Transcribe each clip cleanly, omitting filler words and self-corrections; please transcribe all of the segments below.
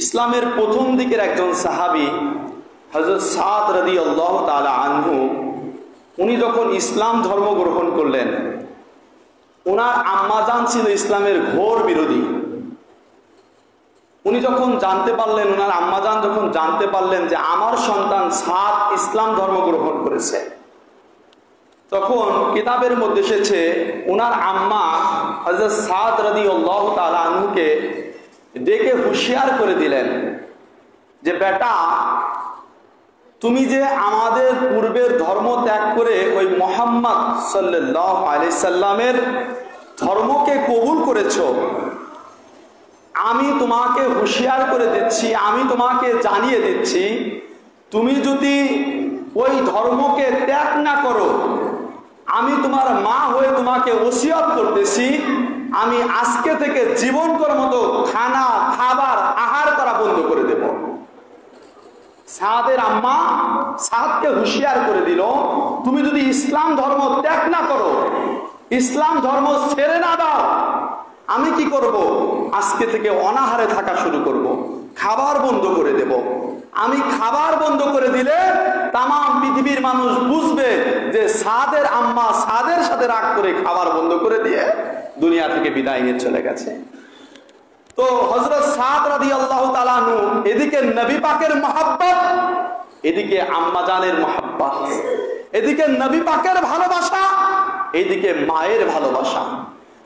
ইসলামের প্রথম দিকের একজন সাহাবী হযরত সাদ রাদিয়াল্লাহু তাআলা আনহু, উনি যখন ইসলাম ধর্ম গ্রহণ করলেন, ওনার আম্মাজান ছিল ইসলামের ঘোর বিরোধী। উনি যখন জানতে পারলেন, ওনার আম্মাজান যখন জানতে পারলেন যে আমার সন্তান সাদ ইসলাম ধর্ম গ্রহণ করেছে, তখন কিতাবের মধ্যে এসেছে ওনার আম্মা হযরত সাদ রাদিয়াল্লাহু তাআলা আনহুকে ডেকে হুঁশিয়ার করে দিলেন যে বেটা, তুমি যে আমাদের পূর্বের ধর্ম ত্যাগ করে ওই মুহাম্মদ সাল্লাল্লাহু আলাইহি সাল্লামের ধর্মকে কবুল করেছো, আমি তোমাকে হুঁশিয়ার করে দিচ্ছি, আমি তোমাকে জানিয়ে দিচ্ছি, তুমি যদি ওই ধর্মকে ত্যাগ না করো, আমি তোমার মা হয়ে তোমাকে ওসিয়ত করতেছি, আমি আজকে থেকে জীবন করার মতো খাবার আহার করা বন্ধ করে দেব। সাদের আম্মা সাদকে হুঁশিয়ার করে দিল, তুমি যদি ইসলাম ধর্ম ত্যাগ না করো, ইসলাম ধর্ম ছেড়ে না দাও, আমি কি করব? আজকে থেকে অনাহারে থাকা শুরু করব, খাবার বন্ধ করে দেব। আমি খাবার বন্ধ করে দিলে তাম পৃথিবীর মানুষ বুঝবে যে সাদের আম্মা সাদের সাথে রাগ করে খাবার বন্ধ করে দিয়ে দুনিয়া থেকে বিদায় নিয়ে চলে গেছে। তো হযরত সাদ রাদিয়াল্লাহু তাআলা আনহু এদিকে নবী পাকের মহব্বত, এদিকে আম্মা জানের মহব্বত, এদিকে নবী পাকের ভালোবাসা, এদিকে মায়ের ভালোবাসা।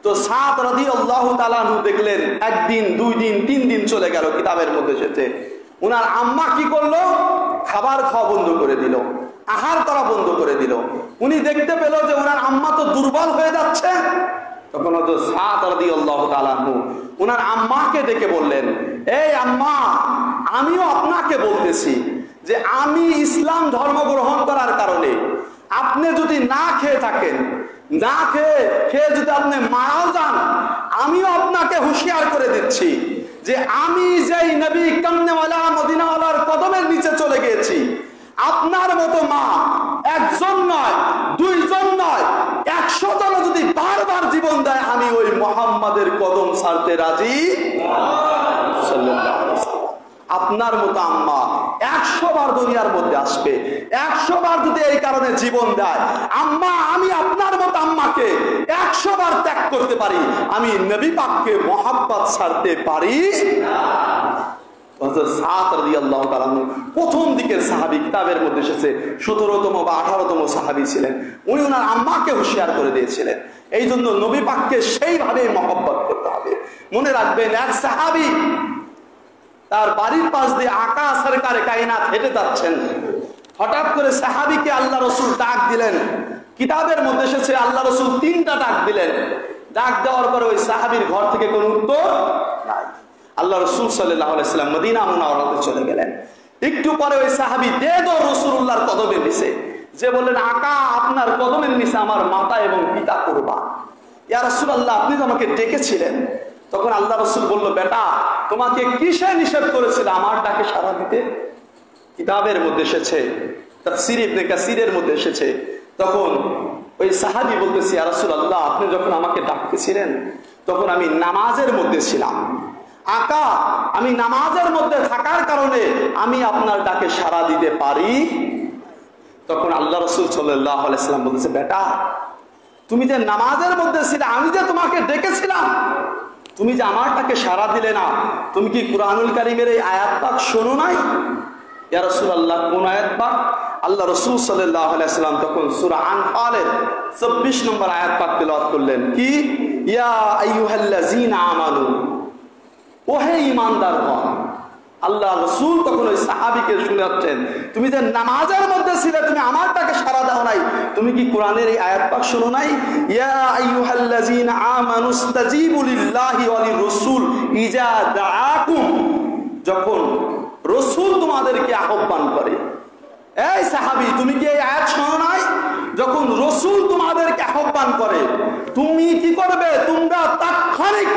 তো সাদ রাদিয়াল্লাহু তাআলা আনহু দেখলেন একদিন, দুই দিন, তিন দিন চলে গেল, কিতাবের মধ্যে এসেছে উনার আম্মা কি করলো? খাবার খাওয়া বন্ধ করে দিল, আহার করা বন্ধ করে দিল। উনি দেখতে পেল যে ওনার আম্মা তো দুর্বল হয়ে যাচ্ছে। তখন হযরত সাদ রাদিয়াল্লাহু তাআলা আনহু ওনার আম্মাকে ডেকে বললেন, এই আম্মা, আমিও আপনাকে বলতেছি যে আমি ইসলাম ধর্ম গ্রহণ করার কারণে আপনি যদি না খেয়ে থাকেন, না খেয়ে যদি আপনি মারাও যান, আমিও আপনাকে হুঁশিয়ার করে দিচ্ছি যে আমি যেই নবী কামনেওয়ালা মদিনাওয়ালার কদমের নিচে চলে গিয়েছি, আপনার মতো মা একজন নয়, দুইজন নয়, 100 জন যদি বারবার জীবন দেয়, আমি ওই মুহাম্মাদের কদম ছাড়তে রাজি। সাল্লাল্লাহু আলাইহি ওয়াসাল্লাম। আপনার মতো আম্মা 100 বার দুনিয়ার মধ্যে আসবে, 100 বার যদি এই কারণে জীবন দেয়, আম্মা আমি আপনার মতো আম্মাকে 100 বার ত্যাগ করতে পারি, আমি নবী পাককে মহব্বত ছাড়তে পারি না। হযরত সাদ রাদিয়াল্লাহু তাআলা প্রথম দিকের সাহাবী, কিতাবের মধ্যে এসেছে 17তম বা 18তম সাহাবী ছিলেন। উনি ওনার আম্মাকে হুঁশিয়ার করে দিয়েছিলেন। এই জন্য নবী পাককে সেইভাবে মহব্বত করতে হবে। মনে রাখবেন, এক সাহাবী তার বাড়ির পাশ দিয়ে আকা সরকারে কায়নাত হেঁটে যাচ্ছেন, হঠাৎ করে সাহাবীকে আল্লাহ রাসূল ডাক দিলেন। কিতাবের মধ্যে এসেছে আল্লাহ রাসূল 3টা ডাক দিলেন। ডাক দেওয়ার পরে ওই সাহাবীর ঘর থেকে কোনো উত্তর নাই। আল্লাহ রাসূল সাল্লাল্লাহু আলাইহি ওয়াসাল্লাম মদিনা মুনাওয়ারাতে চলে গেলেন। একটু পরে ওই সাহাবী দেদো রাসূলুল্লাহর কদমের নিচে যে বললেন, আকা আপনার কদমের নিচে আমার মাতা এবং পিতা কুরবান। ইয়া রাসূলুল্লাহ, আপনি তো আমাকে ডেকেছিলেন। তখন আল্লাহ রাসূল বলল, বেটা, তোমাকে কিসে নিষেধ করেছিল আমার ডাকে সাড়া দিতে? কিতাবের মধ্যে এসেছে, তাফসীর ইবনে কাসীরের মধ্যে এসেছে। তখন ওই সাহাবী বলতেছে, ইয়া রাসূলুল্লাহ, আপনি যখন আমাকে ডাকতেছিলেন তখন আমি নামাজের মধ্যে ছিলাম। আকা, আমি নামাজের মধ্যে থাকার কারণে আমি আপনার ডাকে সাড়া দিতে পারি। তখন আল্লাহ রাসূল সাল্লাল্লাহু আলাইহি ওয়াসাল্লাম বলতেছে, বেটা, তুমি যে নামাজের মধ্যে ছিলে, আমি যে তোমাকে ডেকেছিলাম, তুমি যে আমার ডাকে সাড়া দিলে না, তুমি কি কুরআনুল কারীমের এই আয়াত পাক শোনো নাই? ইয়া রাসূলুল্লাহ, কোন আয়াত পাক? আল্লাহ রাসূল সাল্লাল্লাহু আলাইহি ওয়াসাল্লাম তখন সূরা আনফালের 24 নম্বর আয়াত পাক তেলাওয়াত করলেন। কি? ইয়া আইয়ুহাল্লাযীনা আমানু, ওহে ঈমানদারগণ। আল্লাহ রাসূল তখন ওই সাহাবীকে শোনাচ্ছেন, তুমি যে নামাজের মধ্যে ছিলে, তুমি আমার ডাকে সাড়া দাও নাই, তুমি কি কোরআনের এই আয়াত পাক শোনো নাই? ইয়া আইয়ুহাল্লাযীনা আমানু ইসতাজীবু লিল্লাহি ওয়া লির-রাসূল ইজা দাআকুম, যখন রাসূল তোমাদেরকে আহ্বান করে। এই সাহাবী, তুমি কি এই আয়াত শোনো নাই? যখন রাসূল তোমাদেরকে আহ্বান করে, তুমি কি করবে? তোমরা তাৎক্ষণিক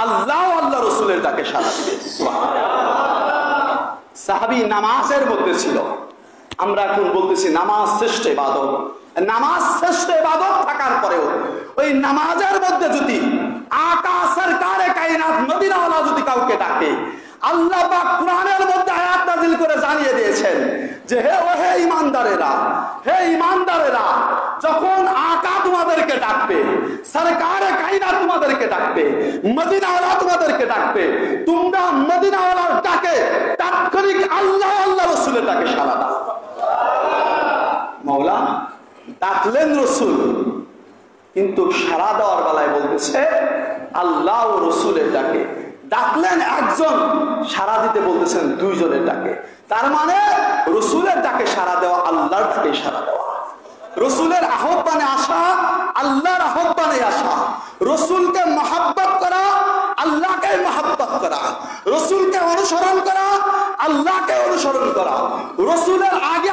আল্লাহ আল্লাহ রাসূলের ডাকে সাড়া দিবে। সাহাবী নামাজের মধ্যে ছিল। আমরা এখন বলতেছি নামাজ শ্রেষ্ঠ ইবাদত। নামাজ শ্রেষ্ঠ ইবাদত থাকার পরেও ওই নামাজের মধ্যে যদি আকা সরকারে কায়নাত মদিনাওয়ালা যদি কাউকে ডাকে, আল্লাহ পাক কোরআনের মধ্যে আয়াত নাযিল করে জানিয়ে দিয়েছেন যে হে ঈমানদারেরা, হে ঈমানদারেরা, যখন আকা তোমাদেরকে ডাকবে, সরকারে কায়নাত তোমাদেরকে ডাকবে, মদিনাওয়ালা তোমাদেরকে ডাকবে, তোমরা মদিনাওয়ালার ডাকে তাৎক্ষণিক আল্লাহ আল্লাহ রাসূলের ডাকে সাড়া দাও। মাওলা ডাকলেন রাসূল, কিন্তু সাড়া দেওয়ার বেলায় বলতেছে আল্লাহ ও রাসূলের ডাকে। ডাকলেন একজন, সাড়া দিতে বলতেছেন দুইজনের ডাকে। তার মানে রাসূলের ডাকে সাড়া দেওয়া, আল্লাহর ডাকে সাড়া দেওয়া। রাসূলের আহ্বানে আসা, আল্লাহর আহ্বানে আসা। রাসূলকে মহব্বত করা, আল্লাহকে মহব্বত করা। রাসূলকে অনুসরণ করা, আল্লাহকে অনুসরণ করা। রাসূলের আগে